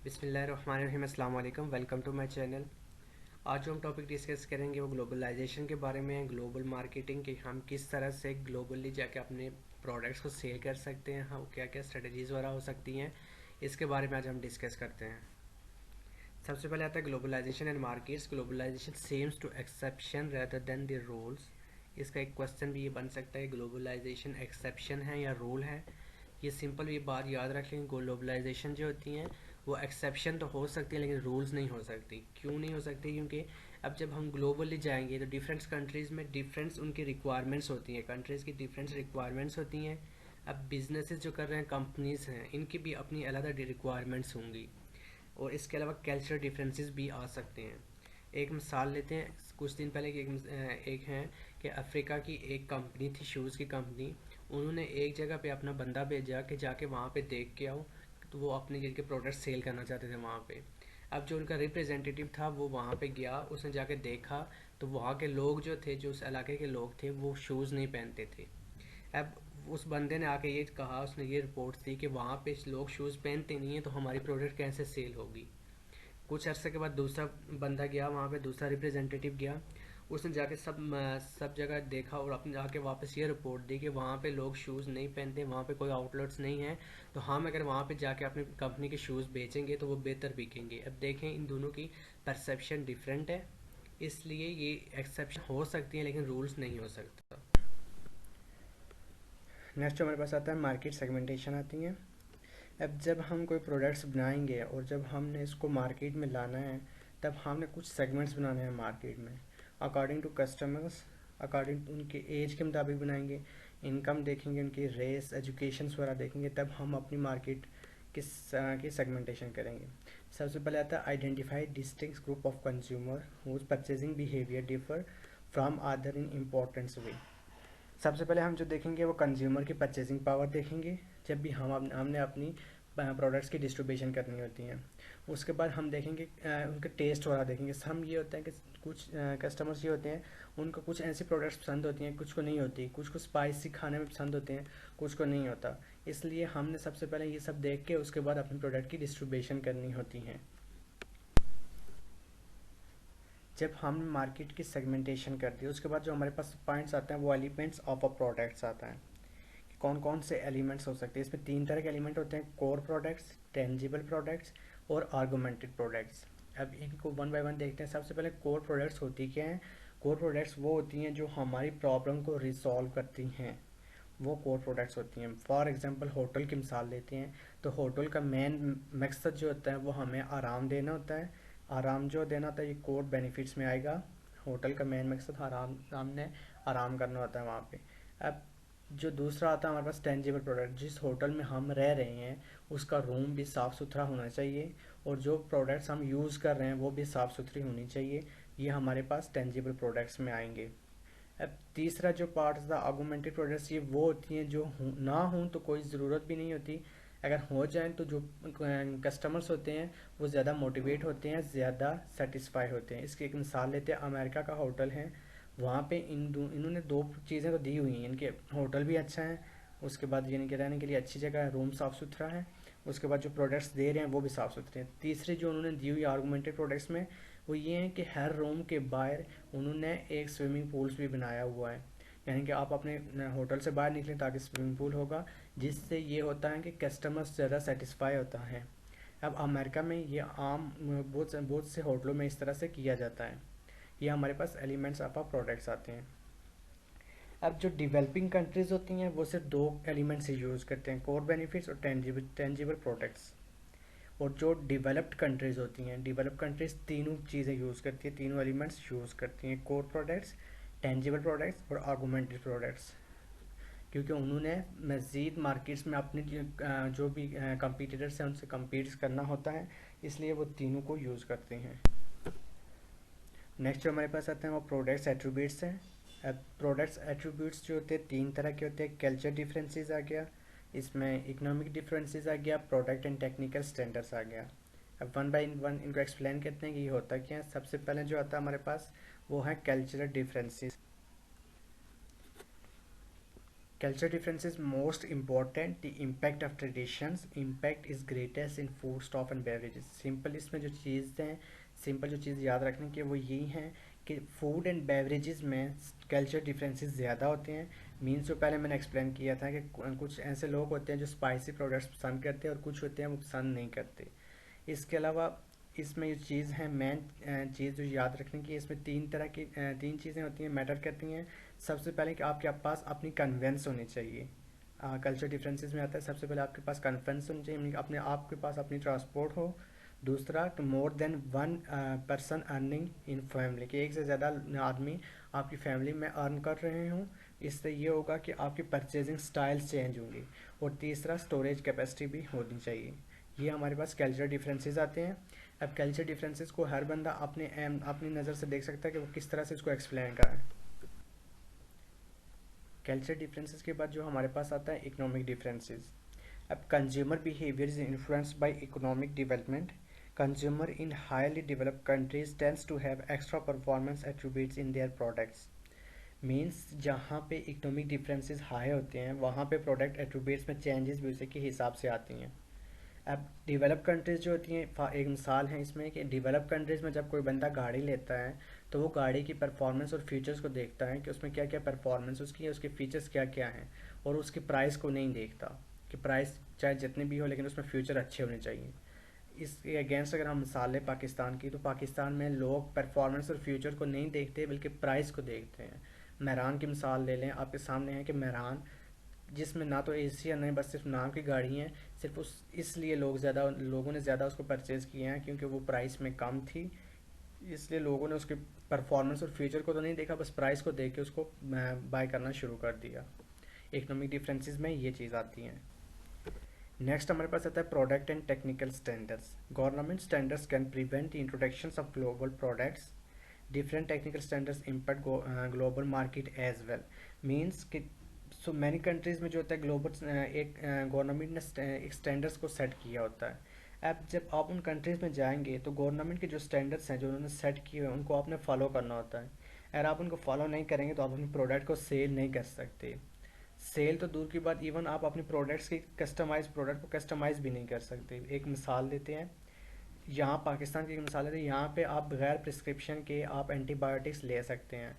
बिस्मिल्लाहिर्रहमानिर्रहीम, अस्सलाम वालेकुम, वेलकम टू माय चैनल। आज जो हम टॉपिक डिस्कस करेंगे वो ग्लोबलाइजेशन के बारे में है। ग्लोबल मार्केटिंग की हम किस तरह से ग्लोबली जाके अपने प्रोडक्ट्स को सेल कर सकते हैं, हम क्या क्या स्ट्रेटजीज़ वगैरह हो सकती हैं, इसके बारे में आज हम डिस्कस करते हैं। सबसे पहले आता है globalisation and markets. Globalisation seems to exception rather than the rules. इसका एक क्वेश्चन भी ये बन सकता है, ग्लोबलाइजेशन एक्सेप्शन है या रूल है। ये सिंपल ये बात याद रख लें, ग्लोबलाइजेशन जो होती हैं वो एक्सेप्शन तो हो सकती है लेकिन रूल्स नहीं हो सकती। क्यों नहीं हो सकती? क्योंकि अब जब हम ग्लोबली जाएंगे तो डिफरेंट कंट्रीज़ में डिफरेंट्स उनकी रिक्वायरमेंट्स होती हैं, कंट्रीज़ की डिफरेंट रिक्वायरमेंट्स होती हैं। अब बिजनेसेस जो कर रहे हैं, कंपनीज हैं, इनकी भी अपनी अलग रिक्वायरमेंट्स होंगी और इसके अलावा कल्चर डिफरेंसेस भी आ सकते हैं। एक मिसाल लेते हैं, कुछ दिन पहले की एक है कि अफ्रीका की एक कंपनी थी, शूज़ की कंपनी। उन्होंने एक जगह पे अपना बंदा भेजा कि जाके वहाँ पे देख के आओ, तो वो अपने जिनके प्रोडक्ट सेल करना चाहते थे वहाँ पे। अब जो उनका रिप्रेजेंटेटिव था वो वहाँ पे गया, उसने जाके देखा तो वहाँ के लोग जो थे, जो उस इलाके के लोग थे, वो शूज़ नहीं पहनते थे। अब उस बंदे ने आके ये कहा, उसने ये रिपोर्ट दी कि वहाँ पे लोग शूज़ पहनते नहीं हैं तो हमारी प्रोडक्ट कैसे सेल होगी। कुछ अर्से के बाद दूसरा बंदा गया वहाँ पे, दूसरा रिप्रेजेंटेटिव गया, उसने जाके सब जगह देखा और अपने जाके वापस ये रिपोर्ट दी कि वहाँ पे लोग शूज़ नहीं पहनते, वहाँ पे कोई आउटलेट्स नहीं है, तो हम अगर वहाँ पे जाके अपनी कंपनी के शूज़ बेचेंगे तो वो बेहतर बिकेंगे। अब देखें, इन दोनों की परसेप्शन डिफरेंट है, इसलिए ये एक्सेप्शन हो सकती है लेकिन रूल्स नहीं हो सकता। नेक्स्ट हमारे पास आता है मार्केट सेगमेंटेशन आती है। अब जब हम कोई प्रोडक्ट्स बनाएंगे और जब हमने इसको मार्केट में लाना है, तब हमने कुछ सेगमेंट्स बनाने हैं मार्केट में अकॉर्डिंग टू कस्टमर्स, अकॉर्डिंग उनके एज के मुताबिक बनाएंगे, इनकम देखेंगे, उनकी रेस, एजुकेशन वगैरह देखेंगे, तब हम अपनी मार्केट किस की सेगमेंटेशन करेंगे। सबसे पहले आता है identify distinct group of consumer whose purchasing behaviour differ from other in importance way. सबसे पहले हम जो देखेंगे वो कंज्यूमर की परचेजिंग पावर देखेंगे, जब भी हमने अपनी प्रोडक्ट्स की डिस्ट्रीब्यूशन करनी होती हैं। उसके बाद हम देखेंगे उनके टेस्ट वाला देखेंगे। हम ये होता है कि कुछ कस्टमर्स ये होते हैं, उनको कुछ ऐसी प्रोडक्ट्स पसंद होती हैं, कुछ को नहीं होती, कुछ को स्पाइसी खाने में पसंद होते हैं, कुछ को नहीं होता। इसलिए हमने सबसे पहले ये सब देख के उसके बाद अपनी प्रोडक्ट की डिस्ट्रीब्यूशन करनी होती है। जब हम मार्केट की सेगमेंटेशन करते हैं उसके बाद जो हमारे पास पॉइंट्स आते हैं वो एलिमेंट्स ऑफ अ प्रोडक्ट्स आता है। कौन कौन से एलिमेंट्स हो सकते हैं? इसमें तीन तरह के एलिमेंट होते हैं, कोर प्रोडक्ट्स, टेंजिबल प्रोडक्ट्स और आर्गुमेंटेड प्रोडक्ट्स। अब इनको वन बाय वन देखते हैं। सबसे पहले कोर प्रोडक्ट्स होती क्या हैं? कोर प्रोडक्ट्स वो होती हैं जो हमारी प्रॉब्लम को रिसॉल्व करती हैं, वो कोर प्रोडक्ट्स होती हैं। फॉर एग्जांपल होटल की मिसाल लेते हैं, तो होटल का मेन मकसद जो होता है वो हमें आराम देना होता है। आराम जो देना होता है ये कोर बेनिफिट्स में आएगा। होटल का मेन मकसद आराम, हमने आराम करना होता है वहाँ पे। अब जो दूसरा आता है हमारे पास टेंजिबल प्रोडक्ट, जिस होटल में हम रह रहे हैं उसका रूम भी साफ़ सुथरा होना चाहिए और जो प्रोडक्ट्स हम यूज़ कर रहे हैं वो भी साफ़ सुथरी होनी चाहिए। ये हमारे पास टेंजिबल प्रोडक्ट्स में आएंगे। अब तीसरा जो पार्ट था आर्गुमेंटेड प्रोडक्ट्स, ये वो होती हैं जो ना हों तो कोई ज़रूरत भी नहीं होती, अगर हो जाएं तो जो कस्टमर्स होते हैं वो ज़्यादा मोटिवेट होते हैं, ज़्यादा सेटिस्फाई होते हैं। इसकी एक मिसाल लेते हैं, अमेरिका का होटल है, वहाँ पे इन्होंने दो चीज़ें तो दी हुई हैं, इनके होटल भी अच्छा है, उसके बाद यानी कि रहने के लिए अच्छी जगह है, रूम साफ़ सुथरा है, उसके बाद जो प्रोडक्ट्स दे रहे हैं वो भी साफ़ सुथरे हैं। तीसरी जो उन्होंने दी हुई आर्गुमेंटेड प्रोडक्ट्स में वो ये है कि हर रूम के बाहर उन्होंने एक स्विमिंग पूल्स भी बनाया हुआ है, यानी कि आप अपने होटल से बाहर निकलें ताकि स्विमिंग पूल होगा, जिससे ये होता है कि कस्टमर्स ज़्यादा सेटिस्फाई होता है। अब अमेरिका में ये आम बहुत से होटलों में इस तरह से किया जाता है। ये हमारे पास एलिमेंट्स ऑफ प्रोडक्ट्स आते हैं। अब जो डेवलपिंग कंट्रीज़ होती हैं वो सिर्फ दो एलिमेंट्स ही यूज़ करते हैं, कोर बेनिफिट्स और टेंजिबल प्रोडक्ट्स। और जो डेवलप्ड कंट्रीज़ होती हैं, डेवलप्ड कंट्रीज़ तीनों चीज़ें यूज़ करती हैं, तीनों एलिमेंट्स यूज़ करती हैं, कोर प्रोडक्ट्स, टेंजिबल प्रोडक्ट्स और आर्गुमेंटेड प्रोडक्ट्स। क्योंकि उन्होंने मज़ीद मार्केट्स में अपने जो भी कंपीटिटर्स हैं उनसे कम्पीट करना होता है, इसलिए वो तीनों को यूज़ करते हैं। नेक्स्ट जो हमारे पास आते हैं वो प्रोडक्ट्स एट्रीब्यूट्स हैं। अब प्रोडक्ट्स एट्रीब्यूट्स जो होते हैं तीन तरह के होते हैं, कल्चर डिफरेंसेस आ गया, इसमें इकोनॉमिक डिफरेंसेस आ गया, प्रोडक्ट एंड टेक्निकल स्टैंडर्ड्स आ गया। अब वन बाय वन इनको एक्सप्लेन करते हैं कि ये होता क्या है। सबसे पहले जो आता है हमारे पास वो है cultural differences. Culture difference is most important. The impact of traditions, impact is greatest in food, stuff and beverages. Simple इसमें जो चीज़ हैं, सिंपल जो चीज़ याद रखने की वो यही हैं कि फूड एंड बेवरेजेस में कल्चर डिफरेंसेस ज़्यादा होते हैं। मीन्स जो पहले मैंने एक्सप्लेन किया था कि कुछ ऐसे लोग होते हैं जो स्पाइसी प्रोडक्ट्स पसंद करते हैं और कुछ होते हैं वो पसंद नहीं करते। इसके अलावा इसमें ये चीज़ है मेन चीज़ जो याद रखने की, इसमें तीन तरह की तीन चीज़ें होती हैं, मैटर करती हैं। सबसे पहले कि आपके पास अपनी कन्वेंस होनी चाहिए। कल्चर डिफरेंसेस में आता है सबसे पहले आपके पास कन्वेंस होनी चाहिए, meaning अपने आपके पास अपनी ट्रांसपोर्ट हो। दूसरा कि more than one person earning in family, कि एक से ज़्यादा आदमी आपकी फैमिली में अर्न कर रहे हों। इससे ये होगा कि आपकी परचेजिंग स्टाइल्स चेंज होंगी। और तीसरा स्टोरेज कैपेसिटी भी होनी चाहिए। ये हमारे पास कल्चर डिफरेंसेस आते हैं। अब कल्चर डिफरेंसेस को हर बंदा अपनी नज़र से देख सकता है कि वो किस तरह से इसको एक्सप्लेन करें। कल्चर डिफरेंसेस के बाद जो हमारे पास आता है इकोनॉमिक डिफरेंसेस। अब consumer behaviour is influenced by economic development. Consumer in highly developed countries tends to have extra performance attributes in their products. Means जहाँ पे इकोनॉमिक डिफरेंसेस हाई होते हैं वहाँ पे प्रोडक्ट एट्रीब्यूट्स में चेंजेस भी उसी के हिसाब से आती हैं। अब डेवलप कंट्रीज़ जो होती हैं, एक मिसाल है इसमें कि डेवलप कंट्रीज़ में जब कोई बंदा गाड़ी लेता है तो वो गाड़ी की परफॉर्मेंस और फीचर्स को देखता है कि उसमें क्या क्या परफॉर्मेंस उसकी है, उसके फीचर्स क्या क्या हैं। और उसकी प्राइस को नहीं देखता कि प्राइस चाहे जितनी भी हो लेकिन उसमें फ्यूचर अच्छे होने चाहिए। इसके अगेंस्ट अगर हम मिसाल लें पाकिस्तान की, तो पाकिस्तान में लोग परफॉर्मेंस और फ्यूचर को नहीं देखते बल्कि प्राइस को देखते हैं। मेहरान की मिसाल ले लें, आपके सामने है कि मेहरान जिसमें ना तो एसी है, नहीं बस सिर्फ नाम की गाड़ी है, सिर्फ उस इसलिए लोगों ने ज़्यादा उसको परचेज़ किए हैं क्योंकि वो प्राइस में कम थी। इसलिए लोगों ने उसके परफॉर्मेंस और फ्यूचर को तो नहीं देखा, बस प्राइस को देख के उसको बाय करना शुरू कर दिया। इकोनॉमिक डिफरेंसेस में ये चीज़ आती हैं। नेक्स्ट हमारे पास आता है product and technical standards. Government standards can prevent the introduction of global products. Different technical standards impact global market as well. Means कि सो मैनी कंट्रीज़ में जो होता है ग्लोबल एक गवर्नमेंट ने एक स्टैंडर्ड्स को सेट किया होता है। अब जब आप उन कंट्रीज़ में जाएंगे तो गवर्नमेंट के जो स्टैंडर्ड्स हैं जो उन्होंने सेट किए हैं उनको आपने फॉलो करना होता है। अगर आप उनको फॉलो नहीं करेंगे तो आप अपने प्रोडक्ट को सेल नहीं कर सकते। सेल तो दूर की बात, इवन आप अपने प्रोडक्ट्स की कस्टमाइज प्रोडक्ट को कस्टमाइज़ भी नहीं कर सकते। एक मिसाल देते हैं, यहाँ पाकिस्तान की एक मिसाल देते हैं, यहाँ पे आप बगैर प्रिस्क्रिप्शन के आप एंटीबायोटिक्स ले सकते हैं।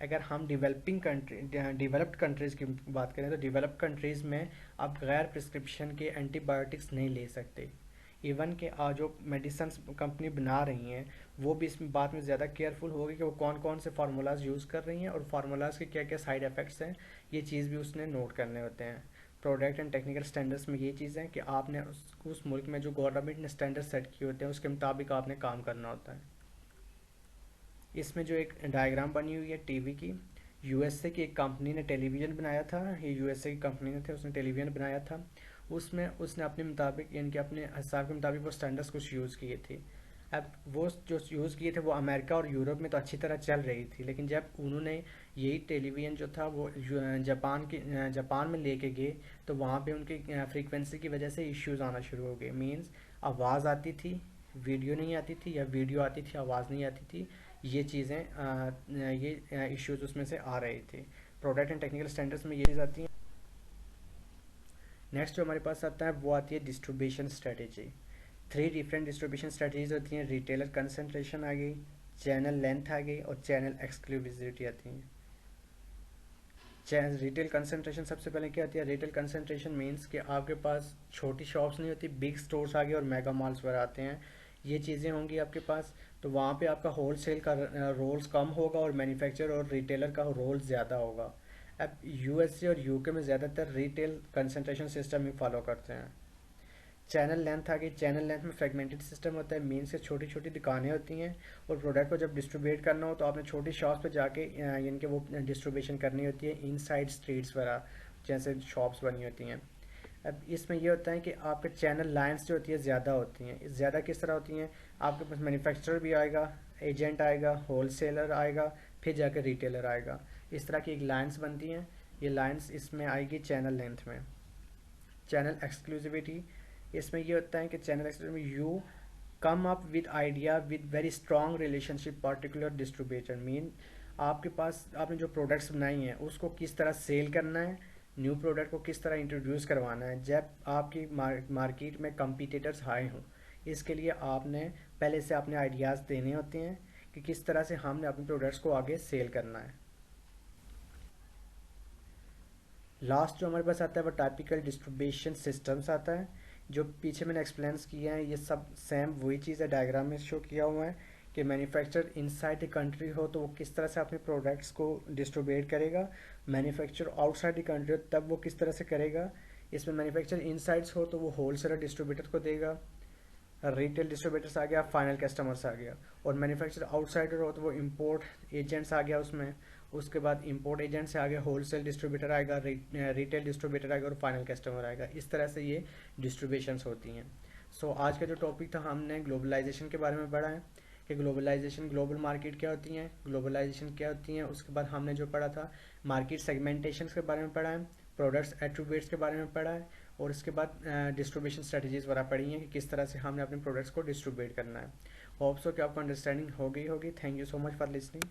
अगर हम डेवलप्ड कंट्रीज़ की बात करें तो डेवलप्ड कंट्रीज़ में आप बगैर प्रिस्क्रिप्शन के एंटीबायोटिक्स नहीं ले सकते। इवन कि जो मेडिसिन कंपनी बना रही हैं वो भी इस बात में ज़्यादा केयरफुल होगी कि वो कौन कौन से फार्मूलाज यूज़ कर रही हैं और फार्मूलाज के क्या क्या साइड इफ़ेक्ट्स हैं, ये चीज़ भी उसने नोट करने होते हैं। प्रोडक्ट एंड टेक्निकल स्टैंडर्ड्स में ये चीज़ है कि आपने उस मुल्क में जो गवर्नमेंट ने स्टैंडर्ड सेट किए होते हैं उसके मुताबिक आपने काम करना होता है। इसमें जो एक डायग्राम बनी हुई है टीवी की, यूएसए की एक कंपनी ने टेलीविज़न बनाया था। ये यूएसए की कंपनी ने थे, उसने टेलीविज़न बनाया था। उसमें उसने अपने मुताबिक यानी कि अपने हिसाब के मुताबिक वो स्टैंडर्ड्स कुछ यूज़ किए थे। अब वो जो यूज़ किए थे वो अमेरिका और यूरोप में तो अच्छी तरह चल रही थी, लेकिन जब उन्होंने यही टेलीविज़न जो था वो जापान में लेके गए तो वहाँ पे उनकी फ्रीक्वेंसी की वजह से इश्यूज़ आना शुरू हो गए। मीन्स आवाज़ आती थी, वीडियो नहीं आती थी, या वीडियो आती थी, आवाज़ नहीं आती थी। ये चीज़ें ये इश्यूज उसमें से आ रहे थे। प्रोडक्ट एंड टेक्निकल स्टैंडर्ड्स में ये चीज़ आती हैं। नेक्स्ट जो हमारे पास आता है वो आती है distribution strategy. Three different distribution strategies होती हैं। रिटेलर कंसंट्रेशन आ गई, चैनल लेंथ आ गई और चैनल एक्सक्लूसिविटी आती है। रिटेल कंसंट्रेशन सबसे पहले क्या आती है? रिटेल कंसंट्रेशन मीन्स कि आपके पास छोटी शॉप्स नहीं होती, बिग स्टोर्स आ गए और मेगा मॉल्स पर आते हैं। ये चीज़ें होंगी आपके पास, तो वहाँ पे आपका होलसेल का रोल्स कम होगा और मैन्युफैक्चरर और रिटेलर का रोल ज़्यादा होगा। अब यूएसए और यूके में ज़्यादातर रिटेल कंसंट्रेशन सिस्टम ही फॉलो करते हैं। चैनल लेंथ आ गई। चैनल लेंथ में फ्रेगमेंटेड सिस्टम होता है, मीन से छोटी छोटी दुकानें होती हैं और प्रोडक्ट को जब डिस्ट्रीब्यूट करना हो तो आपने छोटी शॉप्स पे जाके यानी कि वो डिस्ट्रीब्यूशन करनी होती है इनसाइड स्ट्रीट्स वगैरह जैसे शॉप्स बनी होती हैं। अब इसमें ये होता है कि आपके चैनल लाइन्स जो होती है ज़्यादा होती हैं। ज़्यादा किस तरह होती हैं? आपके पास मैन्युफैक्चरर भी आएगा, एजेंट आएगा, होलसेलर आएगा, फिर जाकर रिटेलर आएगा। इस तरह की एक लाइन्स बनती हैं। ये लाइन्स इसमें आएगी चैनल लेंथ में। चैनल एक्सक्लूसिविटी, इसमें ये होता है कि channel exclusive you come up with idea with very strong relationship particular distributor. Mean आपके पास आपने जो प्रोडक्ट्स बनाई हैं उसको किस तरह सेल करना है, न्यू प्रोडक्ट को किस तरह इंट्रोड्यूस करवाना है जब आपकी मार्केट में कंपटीटर्स हाई हों। इसके लिए आपने पहले से अपने आइडियाज़ देने होते हैं कि किस तरह से हमने अपने प्रोडक्ट्स को आगे सेल करना है। लास्ट जो हमारे पास आता है वो टाइपिकल डिस्ट्रीब्यूशन सिस्टम्स आता है। जो पीछे मैंने एक्सप्लेन किया है ये सब सेम वही चीज़ है, डायग्राम में शो किया हुआ है कि मैन्युफैक्चर इनसाइड द कंट्री हो तो वो किस तरह से अपने प्रोडक्ट्स को डिस्ट्रीब्यूट करेगा, मैन्युफैक्चर आउटसाइड द कंट्री हो तब वो किस तरह से करेगा। इसमें मैन्युफैक्चर इनसाइड्स हो तो वो होलसेलर डिस्ट्रीब्यूटर को देगा, रिटेल डिस्ट्रीब्यूटर्स आ गया, फाइनल कस्टमर्स आ गया। और मैन्युफैक्चर आउटसाइडर हो तो वो इंपोर्ट एजेंट्स आ गया उसमें, उसके बाद इंपोर्ट एजेंट से आगे होलसेल डिस्ट्रीब्यूटर आएगा, रिटेल डिस्ट्रीब्यूटर आएगा और फाइनल कस्टमर आएगा। इस तरह से ये डिस्ट्रीब्यूशंस होती हैं। सो आज का जो टॉपिक था हमने ग्लोबलाइजेशन के बारे में पढ़ा है कि ग्लोबलाइजेशन, ग्लोबल मार्केट क्या होती हैं, ग्लोबलाइजेशन क्या होती हैं। उसके बाद हमने जो पढ़ा था मार्केट सेगमेंटेशन के बारे में पढ़ा है, प्रोडक्ट्स एट्रीब्यूट्स के बारे में पढ़ा है, और इसके बाद डिस्ट्रीब्यूशन स्ट्रेटजीज वगैरह पढ़ी हैं कि किस तरह से हमने अपने प्रोडक्ट्स को डिस्ट्रीब्यूट करना है। होप्स हो कि आपको अंडरस्टैंडिंग हो गई होगी। Thank you so much for listening.